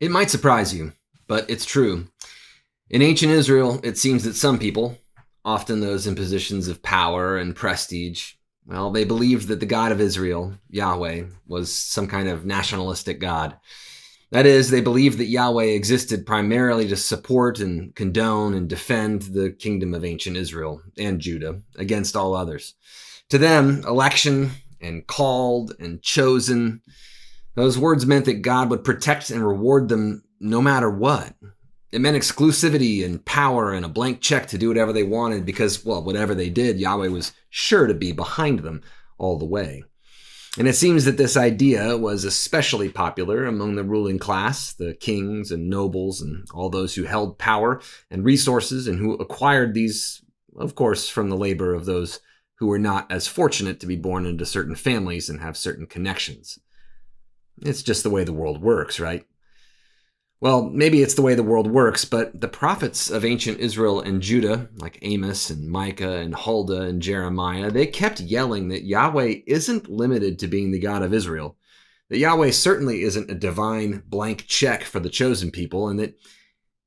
It might surprise you, but it's true. In ancient Israel, it seems that some people, often those in positions of power and prestige, well, they believed that the God of Israel, Yahweh, was some kind of nationalistic God. That is, they believed that Yahweh existed primarily to support and condone and defend the kingdom of ancient Israel and Judah against all others. To them, election and called and chosen, those words meant that God would protect and reward them no matter what. It meant exclusivity and power and a blank check to do whatever they wanted because, well, whatever they did, Yahweh was sure to be behind them all the way. And it seems that this idea was especially popular among the ruling class, the kings and nobles and all those who held power and resources and who acquired these, of course, from the labor of those who were not as fortunate to be born into certain families and have certain connections. It's just the way the world works, right? Well, maybe it's the way the world works, but the prophets of ancient Israel and Judah, like Amos and Micah and Huldah and Jeremiah, they kept yelling that Yahweh isn't limited to being the God of Israel, that Yahweh certainly isn't a divine blank check for the chosen people, and that,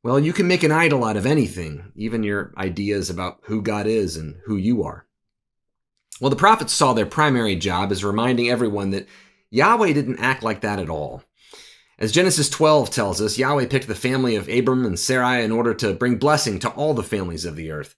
well, you can make an idol out of anything, even your ideas about who God is and who you are. Well, the prophets saw their primary job as reminding everyone that Yahweh didn't act like that at all. As Genesis 12 tells us, Yahweh picked the family of Abram and Sarai in order to bring blessing to all the families of the earth.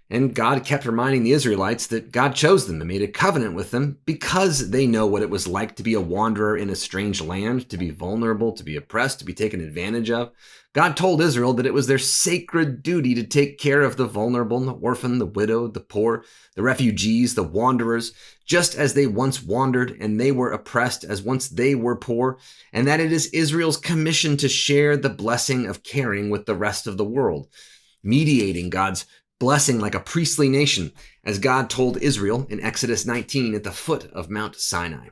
And God kept reminding the Israelites that God chose them and made a covenant with them because they know what it was like to be a wanderer in a strange land, to be vulnerable, to be oppressed, to be taken advantage of. God told Israel that it was their sacred duty to take care of the vulnerable, the orphan, the widow, the poor, the refugees, the wanderers, just as they once wandered and they were oppressed as once they were poor, and that it is Israel's commission to share the blessing of caring with the rest of the world, mediating God's blessing like a priestly nation, as God told Israel in Exodus 19 at the foot of Mount Sinai.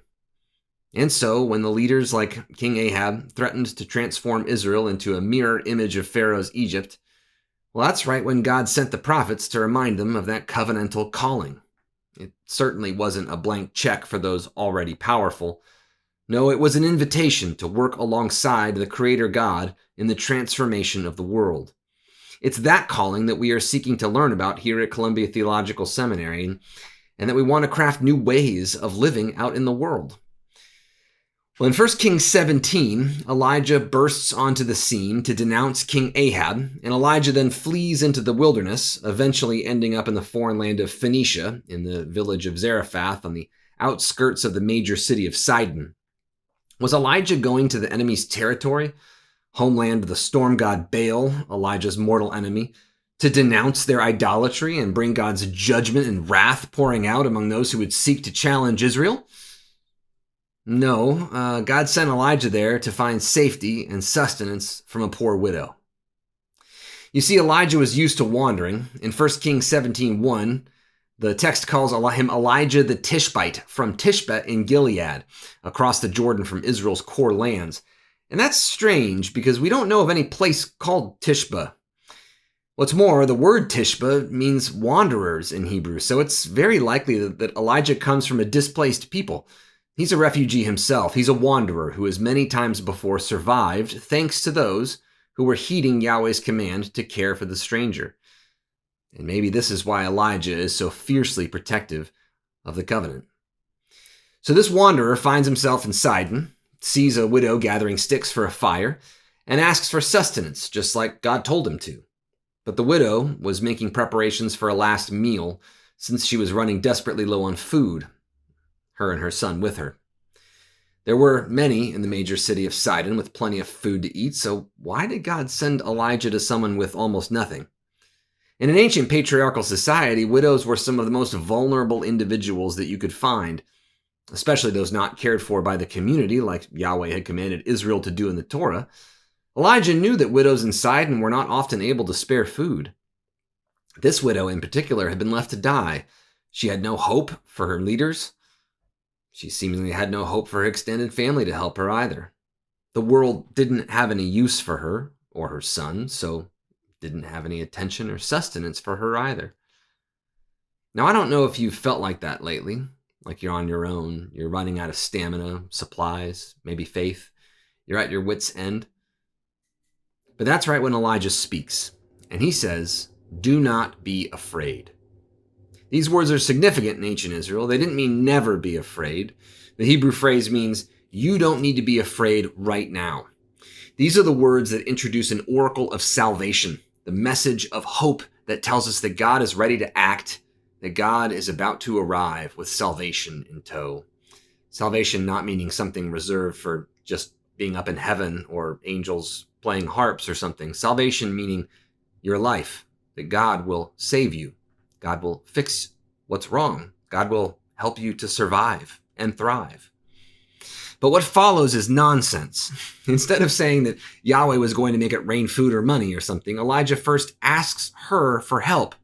And so, when the leaders like King Ahab threatened to transform Israel into a mirror image of Pharaoh's Egypt, well, that's right when God sent the prophets to remind them of that covenantal calling. It certainly wasn't a blank check for those already powerful. No, it was an invitation to work alongside the Creator God in the transformation of the world. It's that calling that we are seeking to learn about here at Columbia Theological Seminary, and that we want to craft new ways of living out in the world. Well, in 1 Kings 17, Elijah bursts onto the scene to denounce King Ahab, and Elijah then flees into the wilderness, eventually ending up in the foreign land of Phoenicia, in the village of Zarephath, on the outskirts of the major city of Sidon. Was Elijah going to the enemy's territory, homeland of the storm god Baal, Elijah's mortal enemy, to denounce their idolatry and bring God's judgment and wrath pouring out among those who would seek to challenge Israel? No, God sent Elijah there to find safety and sustenance from a poor widow. You see, Elijah was used to wandering. In 1 Kings 17:1, the text calls him Elijah the Tishbite from Tishbe in Gilead, across the Jordan from Israel's core lands. And that's strange because we don't know of any place called Tishbe. What's more, the word Tishbe means wanderers in Hebrew, so it's very likely that Elijah comes from a displaced people. He's a refugee himself. He's a wanderer who has many times before survived thanks to those who were heeding Yahweh's command to care for the stranger. And maybe this is why Elijah is so fiercely protective of the covenant. So this wanderer finds himself in Sidon, sees a widow gathering sticks for a fire, and asks for sustenance, just like God told him to. But the widow was making preparations for a last meal since she was running desperately low on food, her and her son with her. There were many in the major city of Sidon with plenty of food to eat, so why did God send Elijah to someone with almost nothing? In an ancient patriarchal society, widows were some of the most vulnerable individuals that you could find, especially those not cared for by the community, like Yahweh had commanded Israel to do in the Torah. Elijah knew that widows in Sidon were not often able to spare food. This widow in particular had been left to die. She had no hope for her leaders. She seemingly had no hope for her extended family to help her either. The world didn't have any use for her or her son, so didn't have any attention or sustenance for her either. Now, I don't know if you've felt like that lately, like you're on your own, you're running out of stamina, supplies, maybe faith, you're at your wit's end. But that's right when Elijah speaks, and he says, "Do not be afraid." These words are significant in ancient Israel. They didn't mean never be afraid. The Hebrew phrase means you don't need to be afraid right now. These are the words that introduce an oracle of salvation, the message of hope that tells us that God is ready to act, that God is about to arrive with salvation in tow. Salvation not meaning something reserved for just being up in heaven or angels playing harps or something. Salvation meaning your life, that God will save you. God will fix what's wrong. God will help you to survive and thrive. But what follows is nonsense. Instead of saying that Yahweh was going to make it rain food or money or something, Elijah first asks her for help.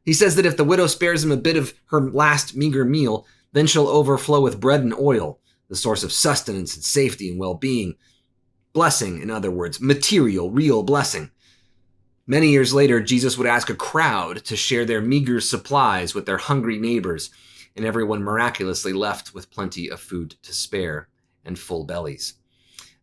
He says that if the widow spares him a bit of her last meager meal, then she'll overflow with bread and oil, the source of sustenance and safety and well-being. Blessing, in other words, material, real blessing. Many years later, Jesus would ask a crowd to share their meager supplies with their hungry neighbors, and everyone miraculously left with plenty of food to spare and full bellies.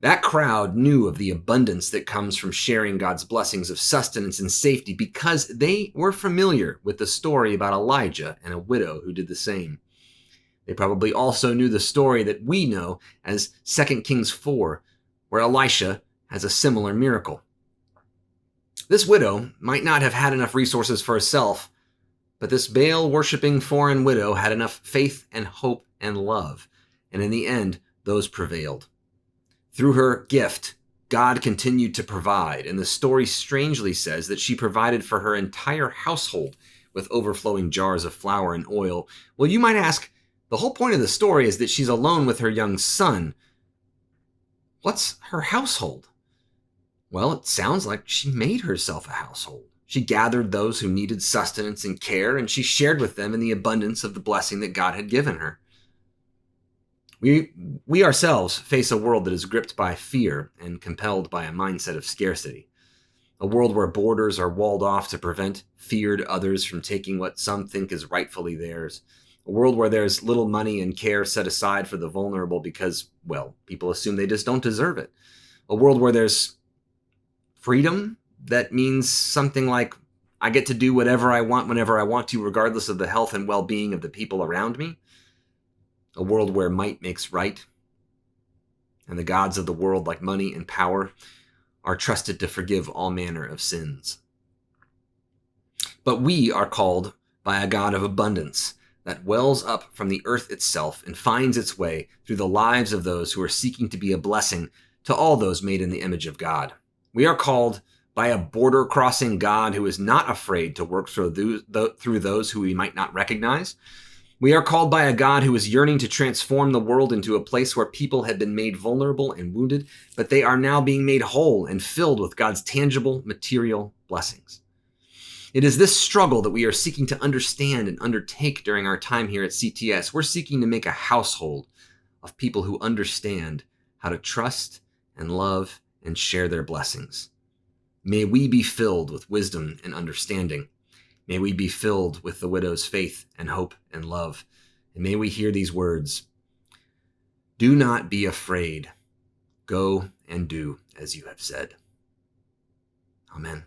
That crowd knew of the abundance that comes from sharing God's blessings of sustenance and safety because they were familiar with the story about Elijah and a widow who did the same. They probably also knew the story that we know as 2 Kings 4, where Elisha has a similar miracle. This widow might not have had enough resources for herself, but this Baal-worshipping foreign widow had enough faith and hope and love, and in the end, those prevailed. Through her gift, God continued to provide, and the story strangely says that she provided for her entire household with overflowing jars of flour and oil. Well, you might ask, the whole point of the story is that she's alone with her young son. What's her household? Well, it sounds like she made herself a household. She gathered those who needed sustenance and care, and she shared with them in the abundance of the blessing that God had given her. We ourselves face a world that is gripped by fear and compelled by a mindset of scarcity. A world where borders are walled off to prevent feared others from taking what some think is rightfully theirs. A world where there's little money and care set aside for the vulnerable because, well, people assume they just don't deserve it. A world where there's freedom that means something like, I get to do whatever I want whenever I want to, regardless of the health and well-being of the people around me. A world where might makes right, and the gods of the world, like money and power, are trusted to forgive all manner of sins. But we are called by a God of abundance that wells up from the earth itself and finds its way through the lives of those who are seeking to be a blessing to all those made in the image of God. We are called by a border-crossing God who is not afraid to work through those who we might not recognize. We are called by a God who is yearning to transform the world into a place where people had been made vulnerable and wounded, but they are now being made whole and filled with God's tangible, material blessings. It is this struggle that we are seeking to understand and undertake during our time here at CTS. We're seeking to make a household of people who understand how to trust and love and share their blessings. May we be filled with wisdom and understanding. May we be filled with the widow's faith and hope and love. And may we hear these words, "Do not be afraid. Go and do as you have said." Amen.